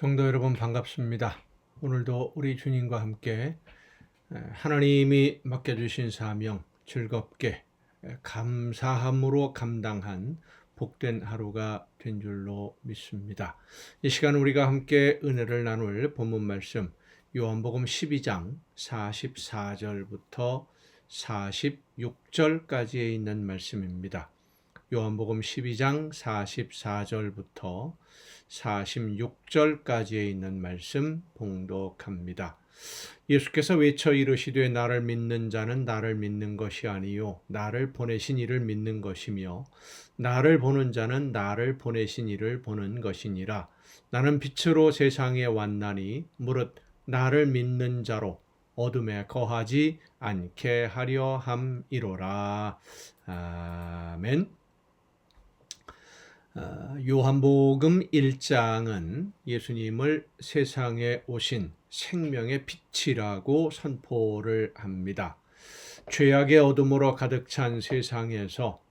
성도 여러분 반갑습니다. 오늘도 우리 주님과 함께 하나님이 맡겨주신 사명 즐겁게 감사함으로 감당한 복된 하루가 된 줄로 믿습니다. 이 시간 우리가 함께 은혜를 나눌 본문 말씀 요한복음 12장 44절부터 46절까지에 있는 말씀입니다. 요한복음 12장 44절부터 46절까지에 있는 말씀 봉독합니다. 예수께서 외쳐 이르시되 나를 믿는 자는 나를 믿는 것이 아니요 나를 보내신 이를 믿는 것이며 나를 보는 자는 나를 보내신 이를 보는 것이니라. 나는 빛으로 세상에 왔나니 무릇 나를 믿는 자로 어둠에 거하지 않게 하려 함이로라. 아멘. 요한복음 1장은 예수님을 세상에 오신 생명의 빛이라고 선포를 합니다. 죄악의 어둠으로 가득 찬 세상에서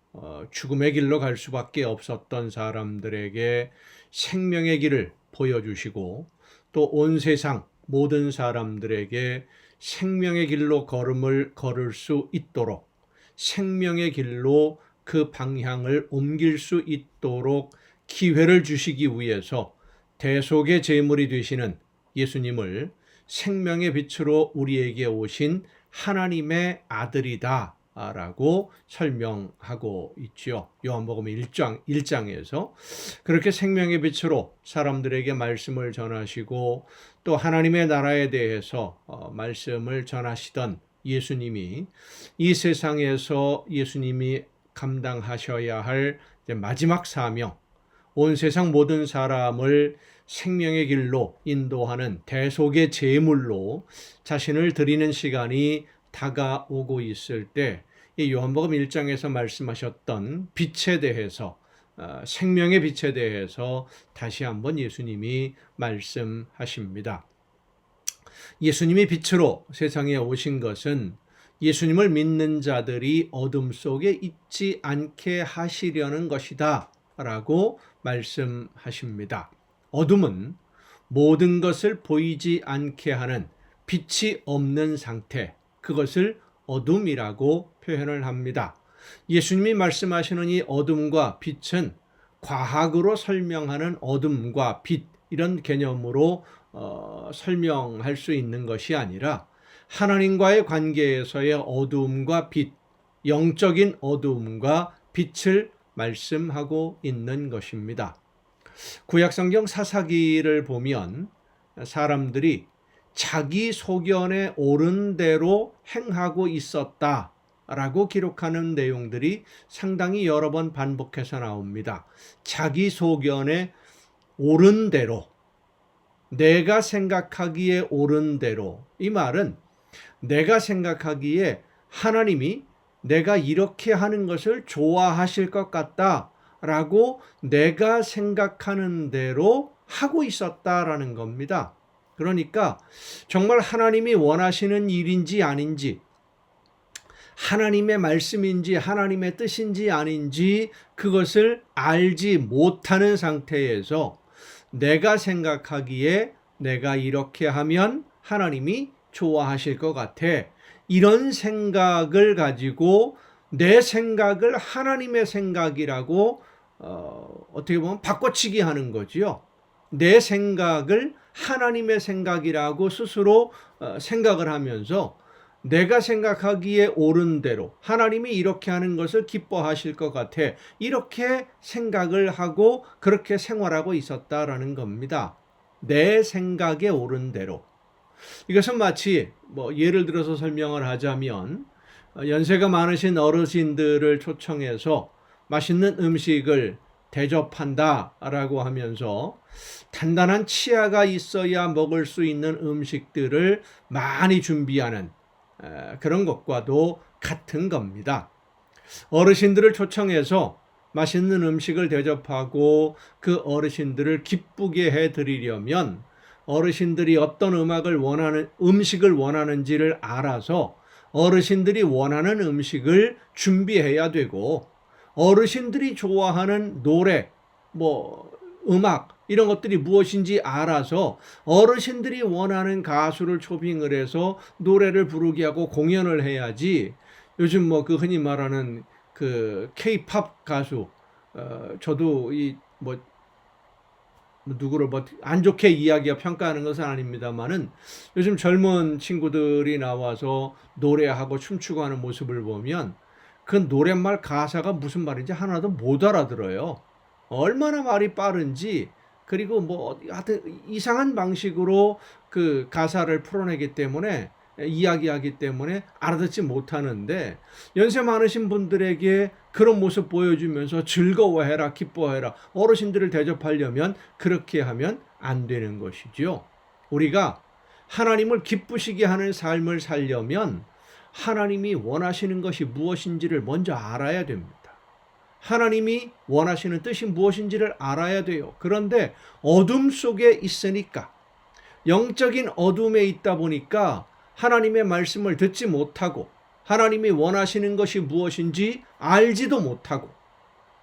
죽음의 길로 갈 수밖에 없었던 사람들에게 생명의 길을 보여주시고 또 온 세상 모든 사람들에게 생명의 길로 걸을 수 있도록 생명의 길로 그 방향을 옮길 수 있도록 기회를 주시기 위해서 대속의 제물이 되시는 예수님을 생명의 빛으로 우리에게 오신 하나님의 아들이다 라고 설명하고 있죠. 요한복음 1장에서 그렇게 생명의 빛으로 사람들에게 말씀을 전하시고 또 하나님의 나라에 대해서 말씀을 전하시던 예수님이 이 세상에서 예수님이 감당하셔야 할 마지막 사명, 온 세상 모든 사람을 생명의 길로 인도하는 대속의 제물로 자신을 드리는 시간이 다가오고 있을 때 이 요한복음 1장에서 말씀하셨던 빛에 대해서 생명의 빛에 대해서 다시 한번 예수님이 말씀하십니다. 예수님이 빛으로 세상에 오신 것은 예수님을 믿는 자들이 어둠 속에 있지 않게 하시려는 것이다 라고 말씀하십니다. 어둠은 모든 것을 보이지 않게 하는 빛이 없는 상태, 그것을 어둠이라고 표현을 합니다. 예수님이 말씀하시는 이 어둠과 빛은 과학으로 설명하는 어둠과 빛 이런 개념으로 설명할 수 있는 것이 아니라 하나님과의 관계에서의 어두움과 빛, 영적인 어두움과 빛을 말씀하고 있는 것입니다. 구약성경 사사기를 보면 사람들이 자기 소견에 옳은 대로 행하고 있었다라고 기록하는 내용들이 상당히 여러 번 반복해서 나옵니다. 자기 소견에 옳은 대로, 내가 생각하기에 옳은 대로, 이 말은 내가 생각하기에 하나님이 내가 이렇게 하는 것을 좋아하실 것 같다라고 내가 생각하는 대로 하고 있었다라는 겁니다. 그러니까 정말 하나님이 원하시는 일인지 아닌지, 하나님의 말씀인지 하나님의 뜻인지 아닌지 그것을 알지 못하는 상태에서 내가 생각하기에 내가 이렇게 하면 하나님이 좋아하실 것 같아. 이런 생각을 가지고 내 생각을 하나님의 생각이라고 어떻게 보면 바꿔치기 하는 거지요. 내 생각을 하나님의 생각이라고 스스로 생각을 하면서 내가 생각하기에 옳은 대로 하나님이 이렇게 하는 것을 기뻐하실 것 같아. 이렇게 생각을 하고 그렇게 생활하고 있었다라는 겁니다. 내 생각에 옳은 대로. 이것은 마치 예를 들어서 설명을 하자면 연세가 많으신 어르신들을 초청해서 맛있는 음식을 대접한다라고 하면서 단단한 치아가 있어야 먹을 수 있는 음식들을 많이 준비하는 그런 것과도 같은 겁니다. 어르신들을 초청해서 맛있는 음식을 대접하고 그 어르신들을 기쁘게 해드리려면 어르신들이 어떤 음식을 원하는지를 알아서 어르신들이 원하는 음식을 준비해야 되고 어르신들이 좋아하는 노래, 음악 이런 것들이 무엇인지 알아서 어르신들이 원하는 가수를 초빙을 해서 노래를 부르게 하고 공연을 해야지. 요즘 뭐 그 흔히 말하는 그 K-팝 가수, 저도 이 뭐 누구를 뭐 안 좋게 이야기와 평가하는 것은 아닙니다만은 요즘 젊은 친구들이 나와서 노래하고 춤추고 하는 모습을 보면 그 노랫말 가사가 무슨 말인지 하나도 못 알아들어요. 얼마나 말이 빠른지. 그리고 뭐 하여튼 이상한 방식으로 그 가사를 풀어내기 때문에, 이야기하기 때문에 알아듣지 못하는데, 연세 많으신 분들에게 그런 모습 보여주면서 즐거워해라, 기뻐해라, 어르신들을 대접하려면 그렇게 하면 안 되는 것이죠. 우리가 하나님을 기쁘시게 하는 삶을 살려면 하나님이 원하시는 것이 무엇인지를 먼저 알아야 됩니다. 하나님이 원하시는 뜻이 무엇인지를 알아야 돼요. 그런데 어둠 속에 있으니까, 영적인 어둠에 있다 보니까 하나님의 말씀을 듣지 못하고 하나님이 원하시는 것이 무엇인지 알지도 못하고,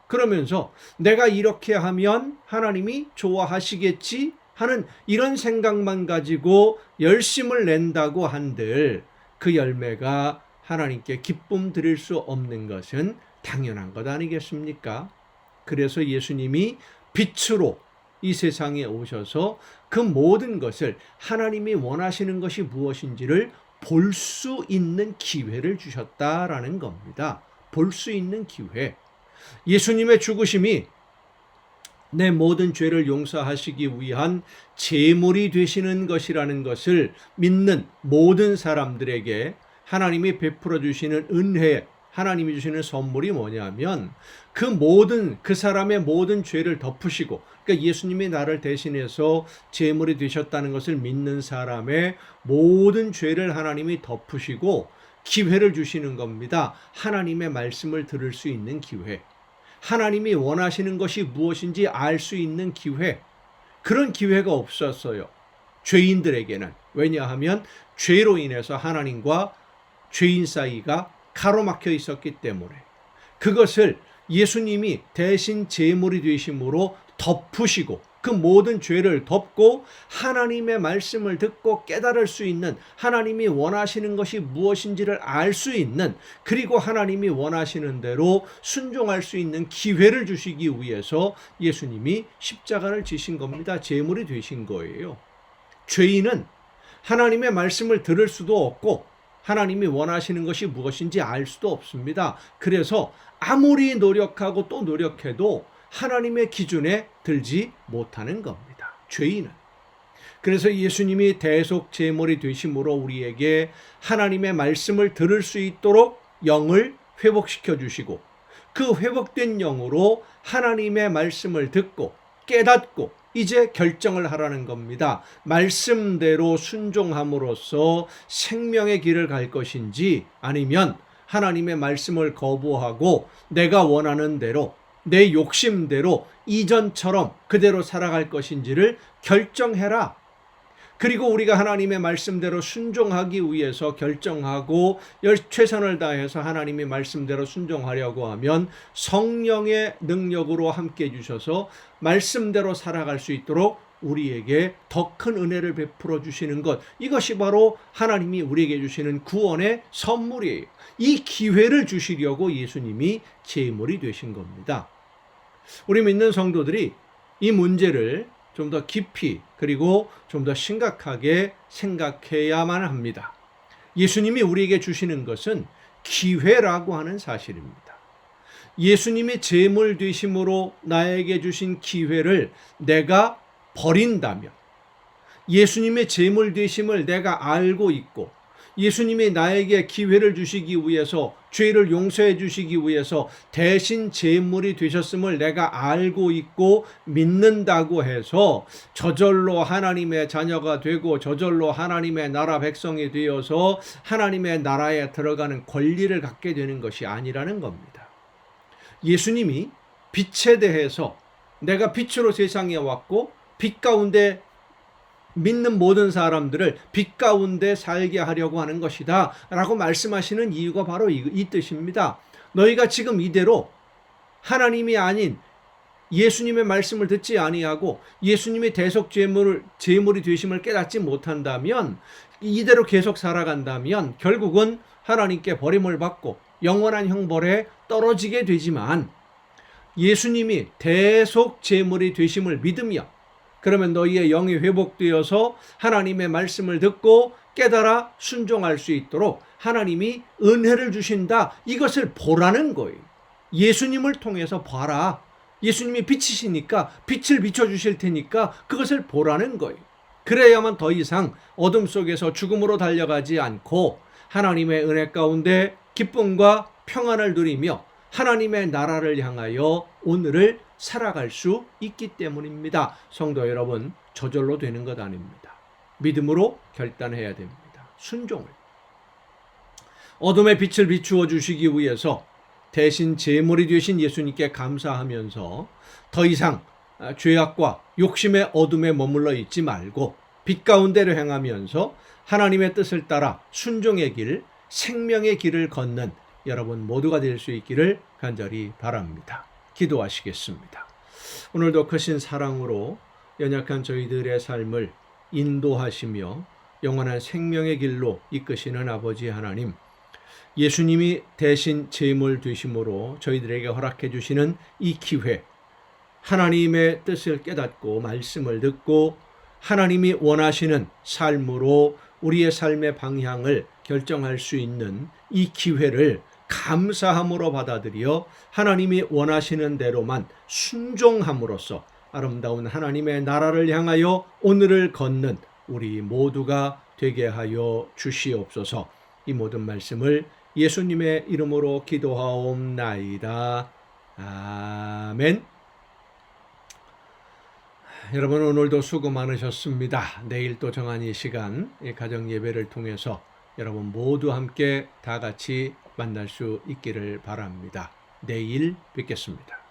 그러면서 내가 이렇게 하면 하나님이 좋아하시겠지 하는 이런 생각만 가지고 열심을 낸다고 한들 그 열매가 하나님께 기쁨 드릴 수 없는 것은 당연한 것 아니겠습니까? 그래서 예수님이 빛으로 이 세상에 오셔서 그 모든 것을, 하나님이 원하시는 것이 무엇인지를 볼 수 있는 기회를 주셨다라는 겁니다. 볼 수 있는 기회. 예수님의 죽으심이 내 모든 죄를 용서하시기 위한 제물이 되시는 것이라는 것을 믿는 모든 사람들에게 하나님이 베풀어 주시는 은혜, 하나님이 주시는 선물이 뭐냐면 그 사람의 모든 죄를 덮으시고, 그러니까 예수님이 나를 대신해서 제물이 되셨다는 것을 믿는 사람의 모든 죄를 하나님이 덮으시고 기회를 주시는 겁니다. 하나님의 말씀을 들을 수 있는 기회, 하나님이 원하시는 것이 무엇인지 알 수 있는 기회. 그런 기회가 없었어요, 죄인들에게는. 왜냐하면 죄로 인해서 하나님과 죄인 사이가 가로막혀 있었기 때문에. 그것을 예수님이 대신 제물이 되심으로 덮으시고 그 모든 죄를 덮고 하나님의 말씀을 듣고 깨달을 수 있는, 하나님이 원하시는 것이 무엇인지를 알 수 있는, 그리고 하나님이 원하시는 대로 순종할 수 있는 기회를 주시기 위해서 예수님이 십자가를 지신 겁니다. 제물이 되신 거예요. 죄인은 하나님의 말씀을 들을 수도 없고 하나님이 원하시는 것이 무엇인지 알 수도 없습니다. 그래서 아무리 노력하고 또 노력해도 하나님의 기준에 들지 못하는 겁니다, 죄인은. 그래서 예수님이 대속 제물이 되심으로 우리에게 하나님의 말씀을 들을 수 있도록 영을 회복시켜 주시고, 그 회복된 영으로 하나님의 말씀을 듣고 깨닫고 이제 결정을 하라는 겁니다. 말씀대로 순종함으로써 생명의 길을 갈 것인지, 아니면 하나님의 말씀을 거부하고 내가 원하는 대로, 내 욕심대로 이전처럼 그대로 살아갈 것인지를 결정해라. 그리고 우리가 하나님의 말씀대로 순종하기 위해서 결정하고 최선을 다해서 하나님의 말씀대로 순종하려고 하면 성령의 능력으로 함께 해주셔서 말씀대로 살아갈 수 있도록 우리에게 더 큰 은혜를 베풀어 주시는 것, 이것이 바로 하나님이 우리에게 주시는 구원의 선물이에요. 이 기회를 주시려고 예수님이 제물이 되신 겁니다. 우리 믿는 성도들이 이 문제를 좀 더 깊이 그리고 좀 더 심각하게 생각해야만 합니다. 예수님이 우리에게 주시는 것은 기회라고 하는 사실입니다. 예수님이 제물 되심으로 나에게 주신 기회를 내가 버린다면, 예수님의 제물 되심을 내가 알고 있고 예수님이 나에게 기회를 주시기 위해서, 죄를 용서해 주시기 위해서 대신 제물이 되셨음을 내가 알고 있고 믿는다고 해서 저절로 하나님의 자녀가 되고 저절로 하나님의 나라 백성이 되어서 하나님의 나라에 들어가는 권리를 갖게 되는 것이 아니라는 겁니다. 예수님이 빛에 대해서, 내가 빛으로 세상에 왔고 빛 가운데 믿는 모든 사람들을 빛 가운데 살게 하려고 하는 것이다 라고 말씀하시는 이유가 바로 이 뜻입니다. 너희가 지금 이대로 하나님이 아닌 예수님의 말씀을 듣지 아니하고 예수님이 대속 제물이 되심을 깨닫지 못한다면, 이대로 계속 살아간다면 결국은 하나님께 버림을 받고 영원한 형벌에 떨어지게 되지만, 예수님이 대속 제물이 되심을 믿으며, 그러면 너희의 영이 회복되어서 하나님의 말씀을 듣고 깨달아 순종할 수 있도록 하나님이 은혜를 주신다, 이것을 보라는 거예요. 예수님을 통해서 봐라. 예수님이 빛이시니까 빛을 비춰주실 테니까 그것을 보라는 거예요. 그래야만 더 이상 어둠 속에서 죽음으로 달려가지 않고 하나님의 은혜 가운데 기쁨과 평안을 누리며 하나님의 나라를 향하여 오늘을 살아갈 수 있기 때문입니다. 성도 여러분, 저절로 되는 것 아닙니다. 믿음으로 결단해야 됩니다. 순종을. 어둠의 빛을 비추어 주시기 위해서 대신 제물이 되신 예수님께 감사하면서 더 이상 죄악과 욕심의 어둠에 머물러 있지 말고 빛 가운데로 행하면서 하나님의 뜻을 따라 순종의 길, 생명의 길을 걷는 여러분 모두가 될 수 있기를 간절히 바랍니다. 기도하시겠습니다. 오늘도 크신 사랑으로 연약한 저희들의 삶을 인도하시며 영원한 생명의 길로 이끄시는 아버지 하나님, 예수님이 대신 제물 되심으로 저희들에게 허락해 주시는 이 기회, 하나님의 뜻을 깨닫고 말씀을 듣고 하나님이 원하시는 삶으로 우리의 삶의 방향을 결정할 수 있는 이 기회를 감사함으로 받아들여 하나님이 원하시는 대로만 순종함으로써 아름다운 하나님의 나라를 향하여 오늘을 걷는 우리 모두가 되게 하여 주시옵소서. 이 모든 말씀을 예수님의 이름으로 기도하옵나이다. 아멘. 여러분, 오늘도 수고 많으셨습니다. 내일 또 정한 이 시간 가정 예배를 통해서 여러분 모두 함께 다 같이 만날 수 있기를 바랍니다. 내일 뵙겠습니다.